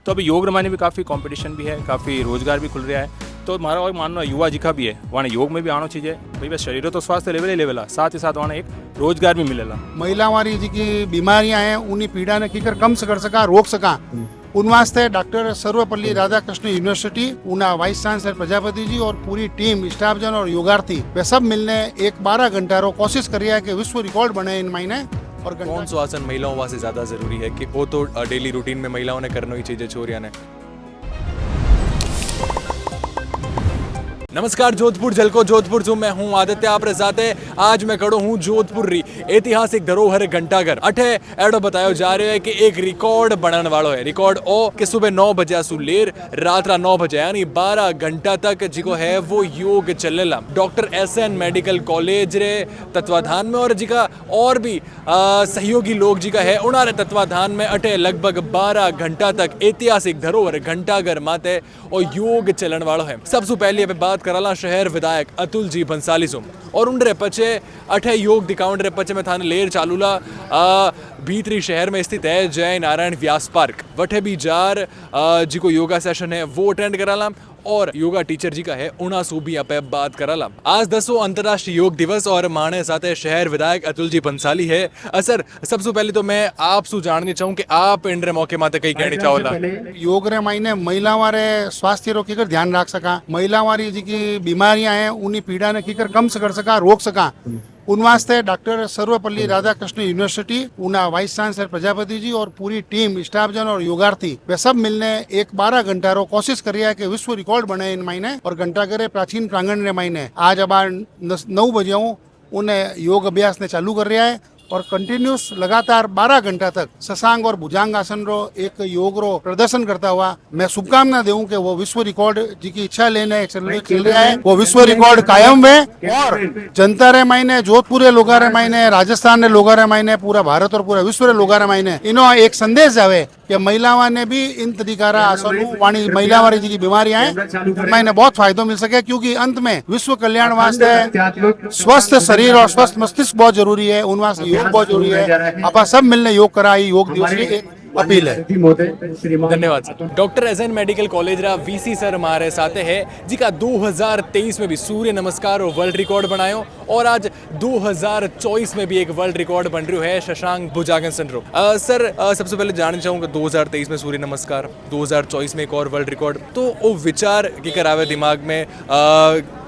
तो अभी योग रमाने भी काफ़ी कंपटीशन भी है, काफ़ी रोजगार भी खुल रहा है। तो मारा और मानना युवा जी का भी है वहाँ योग में भी आना चाहिए भाई। बस शरीर तो स्वास्थ्य लेवल ही लेवल है, साथ ही साथ वहाँ एक रोजगार भी मिलेगा। महिला वाली जी बीमारियां हैं उन्हीं पीड़ा ने कीकर कम कर सका, रोक सका। उन वास्ते डॉक्टर सर्वपल्ली राधाकृष्ण यूनिवर्सिटी उना वाइस चांसलर प्रजापति जी और पूरी टीम स्टाफ जन और योगार्थी वे सब मिलने एक 12 घंटा रो कोशिश कर रहा है कि विश्व रिकॉर्ड बने इन महीने। और कौन सा आसन महिलाओं वास्ते ज्यादा जरूरी है कि वो तो डेली रूटीन में महिलाओं ने करना ही चाहिए, छोरिया ने। नमस्कार जोधपुर जलको जोधपुर जो मैं हूँ आदित्य आपरे साथे। आज मैं खड़ो हूँ जोधपुर री ऐतिहासिक धरोहर घंटाघर। अठे एडो बतायो जा रहे है कि एक रिकॉर्ड बनने वालों है। रिकॉर्ड ओ कि सुबह 9 बजे सु लेर रात 9 बजे यानी 12 घंटा तक जिको है वो योग चलेला। डॉक्टर SN मेडिकल कॉलेज रे तत्वाधान में और जिका और भी सहयोगी लोग जिका है उनारे तत्वाधान में अठे लगभग 12 घंटा तक ऐतिहासिक धरोहर घंटाघर माते और योग चलन वालों है। सबसे पहले बात कराला शहर विधायक अतुल जी भंसाली सुम और उनरे पचे अठे योग दिखाउंड रे पचे में थाने लेर चालूला भीतरी शहर में स्थित है जय नारायण व्यास पार्क। वठे भी जार जी को योगा सेशन है वो अटेंड कराला और योगा टीचर जी का है उना सू भी पे बात कराला। आज 10वां अंतर्राष्ट्रीय योग दिवस और माने साथे शहर विधायक अतुल जी भंसाली है। सर सबसे पहले तो मैं आप सू जाननी चाहूँ कि आप इन मौके माते कई कहनी चाहोला। योग रे मायने महिला वारे स्वास्थ्य रो कीकर ध्यान रख सका, महिला वाली जी की बीमारियां हैं उन्हीं पीड़ा ने कीकर कम कर सका, रोक सका। उन वास्ते डॉक्टर सर्वपल्ली राधाकृष्ण यूनिवर्सिटी उना वाइस चांसलर प्रजापति जी और पूरी टीम स्टाफ जन और योगार्थी वे सब मिलने एक 12 घंटा रो कोशिश कर रहा है कि विश्व रिकॉर्ड बने इन महीने। और घंटाघर प्राचीन प्रांगण रे महीने आज अब 9 बजे उन्हें योग अभ्यास ने चालू कर रहा है और कंटिन्यूस लगातार 12 घंटा तक शशांक और भुजंग आसन रो एक योग रो प्रदर्शन करता हुआ मैं शुभकामना दूं कि वो विश्व रिकॉर्ड जी की इच्छा लेने चल रहा है वो विश्व रिकॉर्ड कायम है। और जनता रे मायने जोधपुर रे लोगा रे मायने राजस्थान रे लोगा रे मायने पूरा भारत और पूरा विश्व रे लोगा रे मायने इनो एक संदेश जावे कि महिलाओं ने भी इन तरीकारा आसन वाणी महिला वाली जी की बीमारियां हैं मैंने बहुत फायदा मिल सके। क्योंकि अंत में विश्व कल्याण वास्ते स्वस्थ शरीर और स्वस्थ मस्तिष्क बहुत जरूरी है, उन वास्ते योग बहुत जरूरी है। आप सब मिलने योग कराई योग दिवस की एक अपील है। धन्यवाद sir. Doctor SN medical college रा VC सर हमारे साथ है जिका 2023 में भी सूर्य नमस्कार और वर्ल्ड रिकॉर्ड बनायो और आज 2024 में भी एक वर्ल्ड रिकॉर्ड बन रही है शशांक भुजंगासन रो। सर सबसे पहले जानना चाहूँगा 2023 में सूर्य नमस्कार, 2024 में एक और वर्ल्ड रिकॉर्ड, तो वो विचार की करावे दिमाग में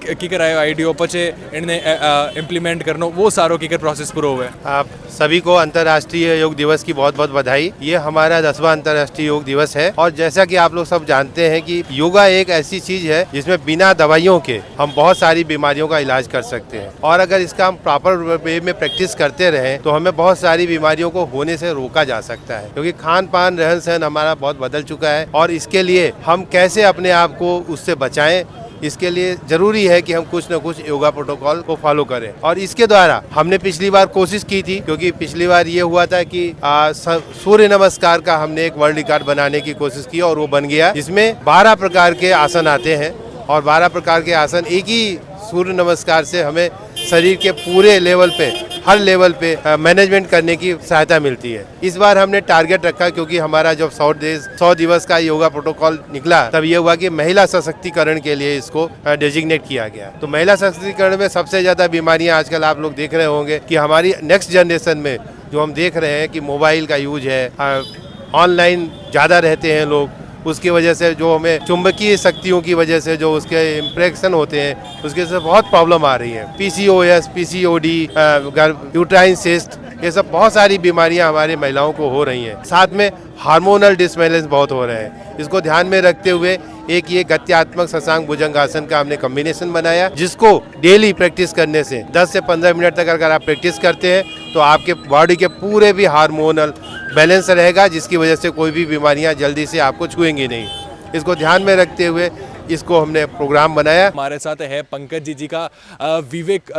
की करायो आइडियो पचे इन्हें इम्प्लीमेंट करनो वो सारो की प्रोसेस पूरा हुआ है। आप सभी को अंतर्राष्ट्रीय योग दिवस की बहुत बहुत बधाई। ये हमारा 10वां अंतर्राष्ट्रीय योग दिवस है और जैसा कि आप लोग सब जानते हैं कि योगा एक ऐसी चीज है जिसमें बिना दवाइयों के हम बहुत सारी बीमारियों का इलाज कर सकते हैं और अगर इसका हम प्रॉपर वे में प्रैक्टिस करते रहें तो हमें बहुत सारी बीमारियों को होने से रोका जा सकता है। क्योंकि खान पान रहन सहन हमारा बहुत बदल चुका है और इसके लिए हम कैसे अपने आप को उससे बचाएं, इसके लिए जरूरी है कि हम कुछ न कुछ योगा प्रोटोकॉल को फॉलो करें। और इसके द्वारा हमने पिछली बार कोशिश की थी, क्योंकि पिछली बार ये हुआ था कि सूर्य नमस्कार का हमने एक वर्ल्ड रिकॉर्ड बनाने की कोशिश की और वो बन गया। इसमें 12 प्रकार के आसन आते हैं और 12 प्रकार के आसन एक ही सूर्य नमस्कार से हमें शरीर के पूरे लेवल पे हर लेवल पे मैनेजमेंट करने की सहायता मिलती है। इस बार हमने टारगेट रखा क्योंकि हमारा जब 100 दिवस का योगा प्रोटोकॉल निकला तब ये हुआ कि महिला सशक्तिकरण के लिए इसको डेजिग्नेट किया गया। तो महिला सशक्तिकरण में सबसे ज्यादा बीमारियां आजकल आप लोग देख रहे होंगे कि हमारी नेक्स्ट जनरेशन में जो हम देख रहे हैं कि मोबाइल का यूज है, ऑनलाइन ज्यादा रहते हैं लोग, उसकी वजह से जो हमें चुंबकीय शक्तियों की वजह से जो उसके इम्प्रेक्शन होते हैं उसके से बहुत प्रॉब्लम आ रही है। PCOS, PCOD, यूट्राइन सिस्ट, ये सब बहुत सारी बीमारियां हमारी महिलाओं को हो रही हैं। साथ में हार्मोनल डिसबैलेंस बहुत हो रहे हैं। इसको ध्यान में रखते हुए एक ये गत्यात्मक शशांक भुजंगासन का हमने कॉम्बिनेशन बनाया जिसको डेली प्रैक्टिस करने से 10 से 15 मिनट तक अगर आप प्रैक्टिस करते हैं तो आपके बॉडी के पूरे भी हार्मोनल बैलेंस रहेगा, जिसकी वजह से कोई भी बीमारियां जल्दी से आपको छुएंगी नहीं। इसको ध्यान में रखते हुए इसको हमने प्रोग्राम बनाया। हमारे साथ है पंकज जी का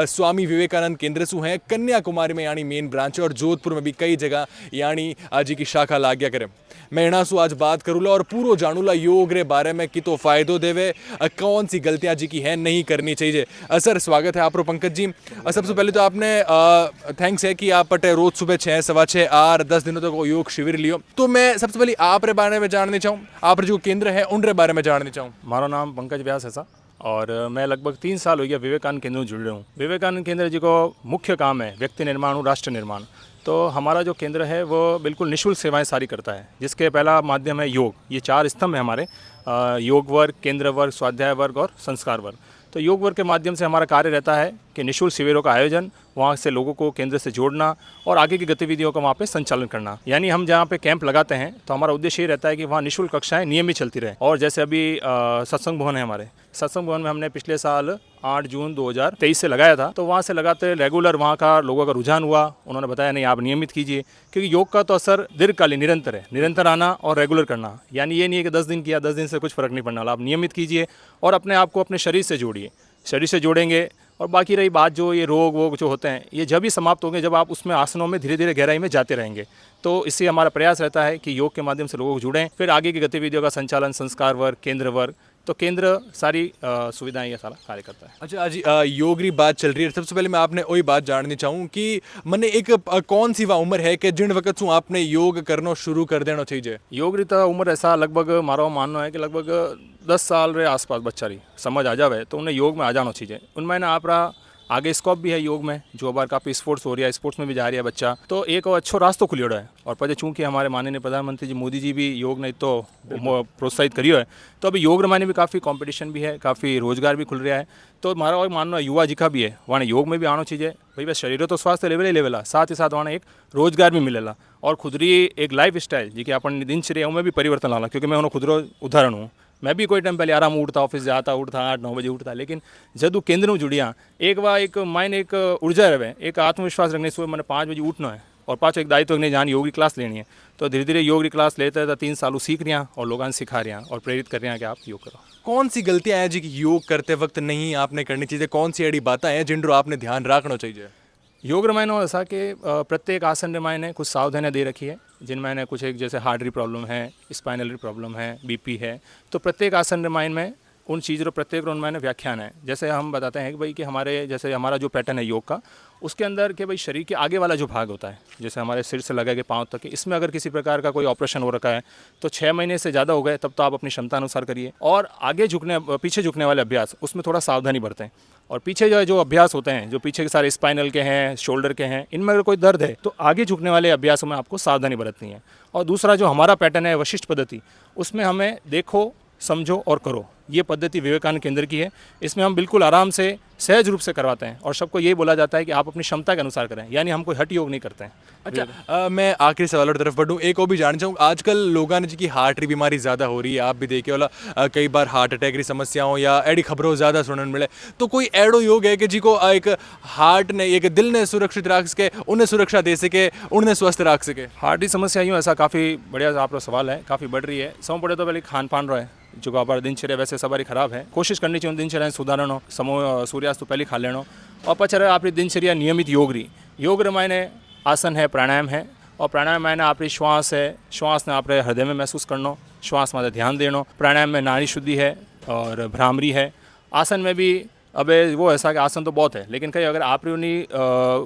स्वामी विवेकानंद केंद्र सु है कन्याकुमारी में यानी मेन ब्रांच है और जोधपुर में भी कई जगह यानी जी की शाखा लाग्या करे। मैं एना सु आज बात करूँगा और पूरो जानूला योग रे बारे में कितो फायदो देवे कौन सी गलतियां जी की है नहीं करनी चाहिए। सर स्वागत है आप पंकज जी। सबसे पहले तो आपने थैंक्स है कि आप पटे रोज सुबह 6 सवा 6 और 10 दिनों तक योग शिविर लियो। तो मैं सबसे पहले आप रे बारे में जानना चाहूँ, आप जो केंद्र है उन रे बारे में जानना चाहूँ। मारो नाम पंकज व्यास है सा और मैं लगभग 3 साल हो गया विवेकानंद केंद्र में जुड़ रहा हूँ। विवेकानंद केंद्र जी को मुख्य काम है व्यक्ति निर्माण और राष्ट्र निर्माण। तो हमारा जो केंद्र है वो बिल्कुल निःशुल्क सेवाएं सारी करता है, जिसके पहला माध्यम है योग। ये 4 स्तंभ है हमारे, योग वर्ग, केंद्र वर्ग, स्वाध्याय वर्ग और संस्कार वर्ग। तो योग वर्ग के माध्यम से हमारा कार्य रहता है कि निःशुल्क शिविरों का आयोजन, वहाँ से लोगों को केंद्र से जोड़ना और आगे की गतिविधियों का वहाँ पे संचालन करना। यानी हम जहाँ पे कैंप लगाते हैं तो हमारा उद्देश्य ये रहता है कि वहाँ निःशुल्क कक्षाएं नियमित चलती रहे। और जैसे अभी सत्संग भवन है हमारे, सत्संग भवन में हमने पिछले साल 8 जून 2023 से लगाया था। तो वहाँ से लगाते रेगुलर वहाँ का लोगों का रुझान हुआ। उन्होंने बताया नहीं आप नियमित कीजिए, क्योंकि योग का तो असर दीर्घकालीन निरंतर है। निरंतर आना और रेगुलर करना, यानी ये नहीं है कि 10 दिन किया 10 दिन से कुछ फर्क नहीं पड़ने वाला। आप नियमित कीजिए और अपने आप को अपने शरीर से जोड़िए। शरीर से जोड़ेंगे और बाकी रही बात जो ये रोग वोग जो होते हैं ये जब ही समाप्त होंगे जब आप उसमें आसनों में धीरे धीरे गहराई में जाते रहेंगे। तो इससे हमारा प्रयास रहता है कि योग के माध्यम से लोगों को जुड़ें, फिर आगे की गतिविधियों का संचालन, संस्कार वर्ग, केंद्र वर्ग। तो केंद्र सारी सुविधाएं ये सारा कार्य करता है। अच्छा आज योग की बात चल रही है। सबसे पहले मैं आपने वही बात जाननी चाहूँ कि मैंने एक कौन सी वह उम्र है कि जिन वक्त से आपने योग करना शुरू कर देना चाहिए। योग री तो उम्र ऐसा लगभग मारो मानना है कि लगभग 10 साल रे आसपास बच्चा रही समझ आ जावे तो उन्हें योग में आ जाना चाहिए। उनमें ना आप आगे स्कोप भी है योग में, जो बार काफ़ी स्पोर्ट्स हो रही है, स्पोर्ट्स में भी जा रही है बच्चा। तो एक अच्छो रास्ता खुलियो है। और पर चूँकि हमारे माननीय प्रधानमंत्री जी मोदी जी भी योग ने तो प्रोत्साहित करियो है, तो अभी योग रमाने भी काफ़ी कंपटीशन भी है, काफ़ी रोजगार भी खुल रहा है। तो हमारा और मानना युवा जी का भी है वहाँ योग में भी आना चाहिए। भाई बस शरीर तो स्वास्थ्य लेवल ही लेवल है, साथ ही साथ वहाँ एक रोजगार भी मिलेला और खुदरी एक लाइफ स्टाइल जी कि अपन दिनचर्या में भी परिवर्तन लाना। क्योंकि मैं उन्होंने खुदरो उदाहरण हूँ। मैं भी कोई टाइम पहले आराम उठता, ऑफिस जाता, उठता 8-9 बजे उठता, लेकिन जब केंद्र में जुड़िया एक माइंड एक ऊर्जा रहे, एक आत्मविश्वास रखने सुबह मैंने 5 बजे उठना है और पाँच एक दायित्व रखने जान योग की क्लास लेनी है। तो धीरे धीरे योग की क्लास लेते थे 3 साल सीख रहे हैं और लोगों ने सिखा रहे हैं और प्रेरित कर रहे हैं कि आप योग करो। कौन सी गलतियां हैं जी कि योग करते वक्त नहीं आपने करनी चाहिए, कौन सी ऐसी बातें हैं जिन आपने ध्यान रखना चाहिए। योग रामायण ऐसा कि प्रत्येक आसन रामायण ने कुछ सावधानियाँ दे रखी है, जिनमें ने कुछ एक जैसे हार्ट की प्रॉब्लम है, स्पाइनल की प्रॉब्लम है, बीपी है। तो प्रत्येक आसन रामायण में उन चीज़ों प्रत्येक उनमें व्याख्यान है। जैसे हम बताते हैं कि भाई कि हमारे जैसे हमारा जो पैटर्न है योग का, उसके अंदर कि भाई शरीर के आगे वाला जो भाग होता है, जैसे हमारे सिर से लगा के पाँव तक, इसमें अगर किसी प्रकार का कोई ऑपरेशन हो रखा है तो 6 महीने से ज़्यादा हो गए तब तो आप अपनी क्षमता अनुसार करिए। और आगे झुकने पीछे झुकने वाले अभ्यास उसमें थोड़ा सावधानी बरतें। और पीछे जो अभ्यास होते हैं, जो पीछे के सारे स्पाइनल के हैं, शोल्डर के हैं, इनमें अगर कोई दर्द है तो आगे झुकने वाले अभ्यासों में आपको सावधानी बरतनी है। और दूसरा जो हमारा पैटर्न है वशिष्ठ पद्धति, उसमें हमें देखो, समझो और करो, ये पद्धति विवेकानंद केंद्र की है। इसमें हम बिल्कुल आराम से सहज रूप से करवाते हैं और सबको ये बोला जाता है कि आप अपनी क्षमता के अनुसार करें, यानी हम कोई हठ योग नहीं करते हैं। अच्छा मैं आखिरी सवाल की तरफ बढ़ूँ, एक और भी जानना चाहूँ। आजकल लोगों ने जी की हार्ट की बीमारी ज़्यादा हो रही है, आप भी देखे वाला कई बार हार्ट अटैक की समस्याओं या एडी खबरों ज़्यादा सुनने मिले। तो कोई एडो योग है कि जी को एक हार्ट ने एक दिल ने सुरक्षित रख सके, उन्हें सुरक्षा दे सके, उन्हें स्वस्थ रख सके। हार्ट की समस्या यूँ ऐसा काफ़ी बढ़िया आपका सवाल है, काफ़ी बढ़ रही है। समझ पड़े तो पहले खान पान रहा है, जो हमारा दिनचर्या वैसे सवारी खराब है, कोशिश करनी चाहिए दिनचर्या सुधारण हो, समूह सूर्यास्त तो पहले खा लेना। और पचर आपकी दिनचर्या नियमित योग रही, योग मायने आसन है, प्राणायाम है। और प्राणायाम मायने आपकी श्वास है, श्वास ने आप हृदय में महसूस करना, श्वास में ध्यान देना। प्राणायाम में नाड़ी शुद्धि है और भ्रामरी है। आसन में भी अब वो ऐसा कि आसन तो बहुत है, लेकिन कहीं अगर आप उन्हीं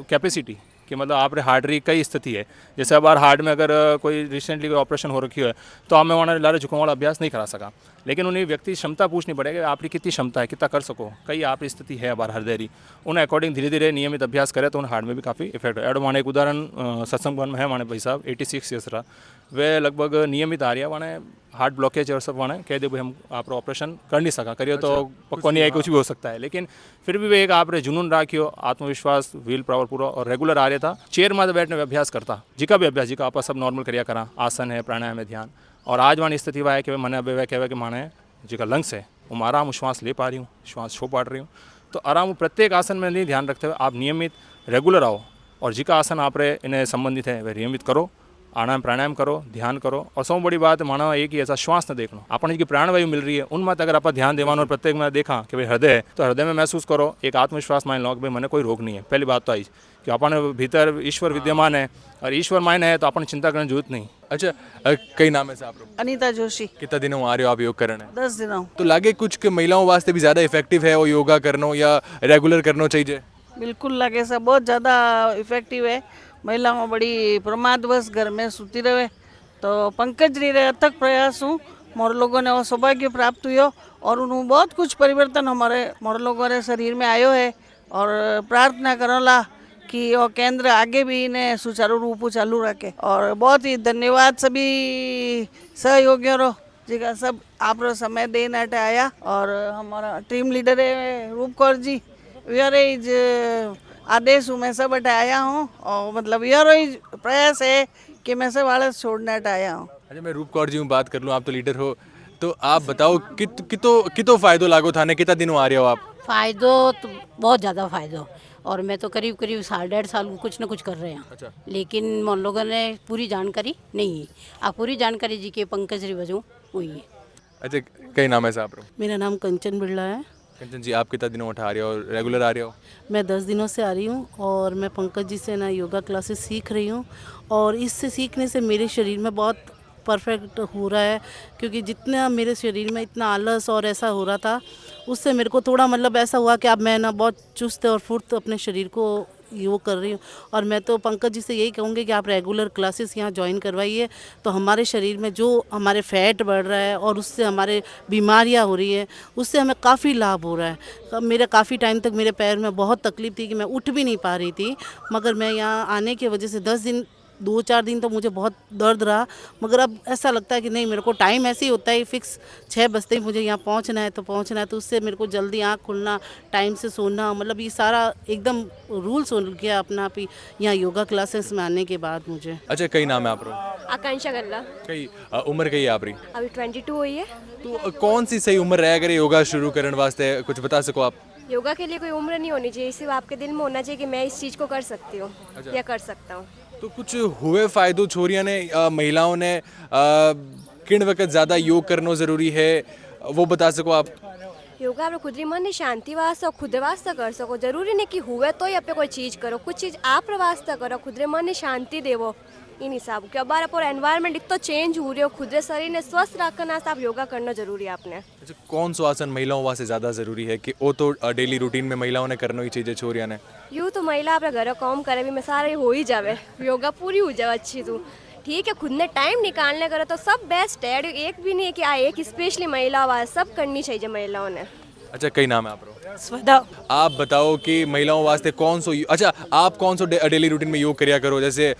कैपेसिटी कि मतलब आप हार्ट री कई स्थिति है, जैसे अब हार्ट में अगर कोई रिसेंटली कोई ऑपरेशन हो रखी है तो हमें वहाँ लारे झुकाव वाला अभ्यास नहीं करा सका, लेकिन उन्हें व्यक्ति क्षमता पूछनी पड़ेगी आपकी कितनी क्षमता है, कितना कर सको। कई आपकी स्थिति है बार हृदय री, उन्हें अकॉर्डिंग धीरे धीरे नियमित अभ्यास करे तो उन्हें हार्ट में भी काफ़ी इफेक्ट है। माने एक उदाहरण सत्संग भवन में है, माने भाई साहब 86 ईयर्स रहा, वे लगभग नियमित आ रही है, माने हार्ट ब्लॉकेज और सब माने कह दे भाई हम आप ऑपरेशन कर नहीं सका, करियो तो पक्को नहीं है, कुछ भी हो सकता है, लेकिन फिर भी वे एक आप जुनून राखियो, आत्मविश्वास, व्हील पावर पूरा और रेगुलर आ रहा था। चेयर में बैठने अभ्यास करता, जिका भी अभ्यास जिका आप सब नॉर्मल करिया करा, आसन है, प्राणायाम है, ध्यान। और आज वाली स्थिति वह है कि मैंने अब वह कहवा कि माने जिका लंग्स है वो आराम श्वास ले पा रही हूँ, श्वास छो पाट रही हूँ। तो आराम प्रत्येक आसन में नहीं ध्यान रखते हुए आप नियमित रेगुलर आओ और जिका आसन आप इन्हें संबंधित है वह नियमित करो आराम प्राणायाम करो, ध्यान करो और सौ बड़ी बात मानो एक ही ऐसा श्वास न देखना आपने की प्राणवायु मिल रही है उनमें अगर आप ध्यान देवानो और प्रत्येक में देखा कि भाई हृदय है तो हृदय में महसूस करो एक आत्मविश्वास मान लो कि भाई मैंने कोई रोग नहीं है। पहली बात तो आई कि अपन भीतर ईश्वर विद्यमान है और ईश्वर मायने है तो अपन चिंता करने की जरूरत नहीं। अच्छा कई नाम है साहब लोग अनीता जोशी। कितना दिनों आ रहे हो आप योग करने 10 दिनों। तो लागे कुछ के महिलाओं वास्ते भी ज़्यादा इफेक्टिव है वो योगा करना या रेगुलर करना चाहिए? बिल्कुल लगे सब बहुत ज़्यादा इफेक्टिव है। महिलाओं बड़ी प्रमादवश घर में सूती रहे तो पंकज री रे अथक प्रयास हूँ मोर लोगों ने वो सौभाग्य प्राप्त हुआ और उन्होंने बहुत कुछ परिवर्तन हमारे मोर लोगों ने शरीर में आयो है और प्रार्थना करोला कि वो केंद्र आगे भी इन्हें सुचारू रूप चालू रखे। और बहुत ही धन्यवाद सभी सहयोगियों रो जिका सब आप समय देने हटे आया और हमारा टीम लीडर है रूप कौर जी इज आदेश हूँ मैं सब हटे आया हूँ और मतलब इज प्रयास है कि मैं सब आलस छोड़ने हटे आया हूँ। अच्छा मैं रूप कौर जी हूँ बात कर लूँ आप तो लीडर हो तो आप बताओ कितो फायदो लागो थाने कितना दिनों आ रहे हो आप? फ़ायदो तो बहुत ज़्यादा फ़ायदो और मैं तो करीब करीब 1.5 साल कुछ ना कुछ कर रहे हैं। अच्छा। लेकिन हम लोगों ने पूरी जानकारी नहीं है। आप पूरी जानकारी जी के पंकज री वजह हुई है। अच्छा कई नाम है साहब लोग? मेरा नाम कंचन बिरला है। कंचन जी आप कितना दिनों उठा रहे हो और रेगुलर आ रहे हो? मैं 10 दिनों से आ रही हूँ और मैं पंकज जी से ना योगा क्लासेस सीख रही हूँ और इससे सीखने से मेरे शरीर में बहुत परफेक्ट हो रहा है क्योंकि जितना मेरे शरीर में इतना आलस और ऐसा हो रहा था उससे मेरे को थोड़ा मतलब ऐसा हुआ कि अब मैं ना बहुत चुस्त और फुर्त अपने शरीर को योग कर रही हूँ। और मैं तो पंकज जी से यही कहूँगी कि आप रेगुलर क्लासेस यहाँ ज्वाइन करवाइए तो हमारे शरीर में जो हमारे फैट बढ़ रहा है और उससे हमारे बीमारियाँ हो रही हैं उससे हमें काफ़ी लाभ हो रहा है। तो मेरे काफ़ी टाइम तक मेरे पैर में बहुत तकलीफ थी कि मैं उठ भी नहीं पा रही थी मगर मैं यहाँ आने की वजह से 2-4 दिन तो मुझे बहुत दर्द रहा मगर अब ऐसा लगता है कि नहीं मेरे को टाइम ऐसे ही होता है फिक्स 6 बजते ही मुझे यहाँ पहुँचना है तो उससे मेरे को जल्दी आँख खुलना टाइम से सोना मतलब ये सारा एकदम रूल्स हो गया अपना आप ही यहाँ योगा क्लासेस में आने के बाद मुझे। अच्छा कई नाम है आप लोग? आकांक्षा गल्ला। कई उम्र कई है आप रही? अभी 22 हुई है। तो कौन सी सही उम्र रह करे योगा शुरू करने वास्ते कुछ बता सको आप? योगा के लिए कोई उम्र नहीं होनी चाहिए सिर्फ आपके दिल में होना चाहिए कि मैं इस चीज़ को कर सकती हूँ या कर सकता हूँ। तो कुछ हुए फायदो छोरिया ने महिलाओं ने किन वक्त ज़्यादा योग करना ज़रूरी है वो बता सको आप? योगा आप खुद मन ने शांति वास्ते खुद वास्ते कर सको जरूरी नहीं कि हुए तो ही आप कोई चीज़ करो कुछ चीज़ आप वास्ते करो खुद मन ने शांति देवो इन हिसाब के अब आप एनवायरनमेंट इतना चेंज हो रही हो खुद शरीर ने स्वस्थ रखना आप योगा करना जरूरी है आपने। अच्छा कौन सा आसन महिलाओं वास्ते ज़्यादा ज़रूरी है कि वो तो डेली रूटीन में महिलाओं ने करना ही चाहिए छोरिया ने? यूँ तो महिला अपने घर काम करे भी मैं सारा हो ही जावे योगा पूरी हो जाए अच्छी तो ठीक है खुद ने टाइम निकालने करे तो सब बेस्ट है एक भी नहीं है कि एक स्पेशली महिला वास्ते सब करनी चाहिए महिलाओं ने। अच्छा कई नाम है आप लोग? स्वदा। आप बताओ कि महिलाओं वास्ते कौन सा अच्छा आप कौन सा डेली रूटीन में योग करिया करो जैसे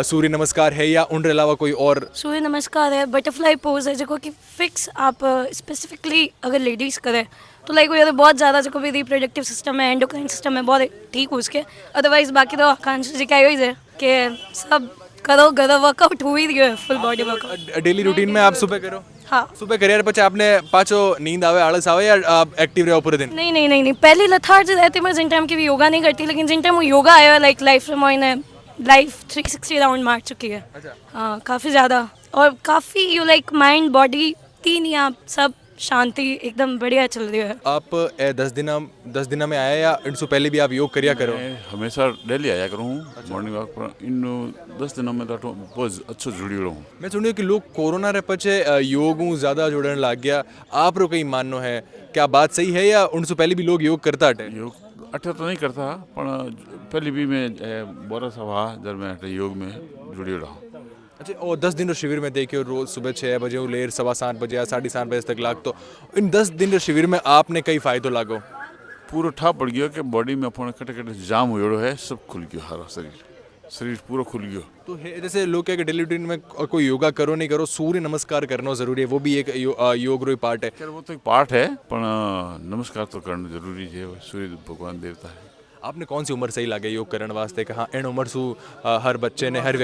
सूर्य नमस्कार है या उनके अलावा कोई और? सूर्य नमस्कार है बटरफ्लाई पोज है जो कि फिक्स आप स्पेसिफिकली अगर लेडीज़ करें तो लाइक वो बहुत ज़्यादा जो भी रिप्रोडक्टिव सिस्टम है एंडोक्राइन सिस्टम है बहुत ठीक हो उसके अदरवाइज बाकी तो आकांक्षा जी का यही है कि सब करो वर्कआउट हो ही रही है full body workout. Daily routine में आप सुबह करो? हाँ सुबह करियर પછી आपने पाछो नींद आवे आलस आवे या आप एक्टिव रहो पूरे दिन? नहीं पहले लथार्ज रहती मैं जिन टाइम की भी योगा नहीं करती लेकिन जिन टाइम वो योगा आया लाइक लाइफ में मैंने लाइफ 360 राउंड मार चुकी है। हाँ काफ़ी ज़्यादा और काफ़ी यू लाइक माइंड बॉडी तीन ही आप सब शांति एकदम बढ़िया चल रही है। आप 10 दिन में आया या इनसे पहले भी आप योग करिया करो? मैं हमेशा डेली आया करूँ मॉर्निंग वॉक पर इन 10 दिनों में तो बहुत अच्छा जुड़ी रहूँ। मैं सुनियो कि लोग कोरोना रे पचे योग ज़्यादा जुड़ने लग गया आप रो कहीं माननो है क्या बात सही है या उनसे पहले भी लोग योग करता हटे? योग अठे तो नहीं करता पर पहले भी मैं बोरा सा वहाँ जब मैं योग में जुड़ी रहा। अच्छा और 10 दिन शिविर में देखियो रोज़ सुबह 6 बजे लेर 7:15 बजे या 7:30 बजे तक लाग तो इन 10 दिन शिविर में आपने कई फायदो लागो? पूरा ठा पड़ गया कि बॉडी में अपने कटे जाम हुए है सब खुल गया हरा शरीर पूरा खुल गया। तो जैसे लोग क्या डेली रूटीन में कोई योगा करो नहीं करो सूर्य नमस्कार करना जरूरी है वो भी एक योग रो पार्ट है? वो तो एक पार्ट है पर नमस्कार तो करना जरूरी है सूर्य भगवान देवता है। आपने कौन सी उम्र सही लगे योग करने वास्ते कहा इन उम्र सु हर बच्चे ने हर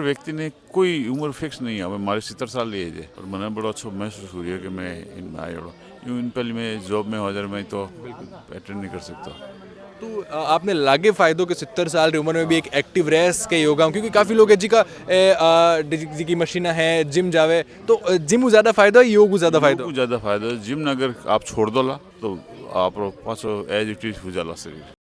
व्यक्ति ने कोई उम्र फिक्स नहीं है हमारे 70 साल एज है और मैंने बड़ा अच्छा महसूस हो रही है कि मैं इनमें आया इन पहले मैं जॉब में हाजिर मैं तो अटेंड नहीं कर सकता तो आपने लागे फायदों के 70 साल की उम्र में भी एक एक्टिव रह के योगा क्योंकि काफ़ी लोग है जी का जी की मशीन है जिम जावे तो जिम ज़्यादा फायदा है योग ज़्यादा फायदा ज़्यादा फायदा जिम अगर आप छोड़ दो ला तो आप पास एज इट इज हो जाला शरीर।